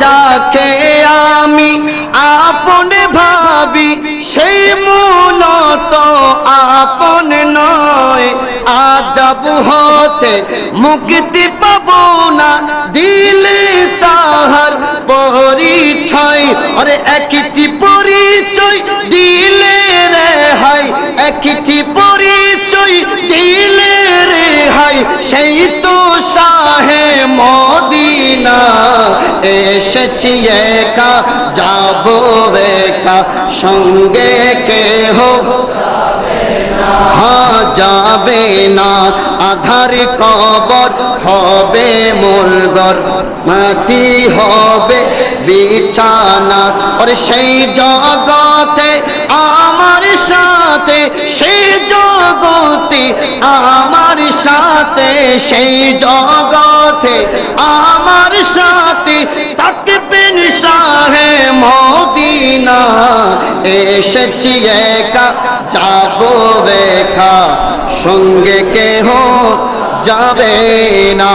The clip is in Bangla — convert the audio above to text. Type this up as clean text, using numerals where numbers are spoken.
যাকে আমি আপন ভাবি সেই মূলত আপন নয়। আজব হতে মুক্তি পাবো না দিলে তাহার পরিচয়। আরে একটি পরিচয় দিলে রে হাই, একটি পরিচয় দিলে রে হাই, সেই তো শাহে মদিনা। এসেছি একা যাবো একা, সঙ্গে কেহ যাবে না। আধার কবর হবে মুলগর, মাটি হবে বিছানা। আর সেই জগতে আমার সাথে, সেই জগতে আমার সাথে, সেই জগতে আমার সাথে থাকবেন শাহে মদিনা। এসেছি একা যাবো একা, সঙ্গে কেহ যাবে না।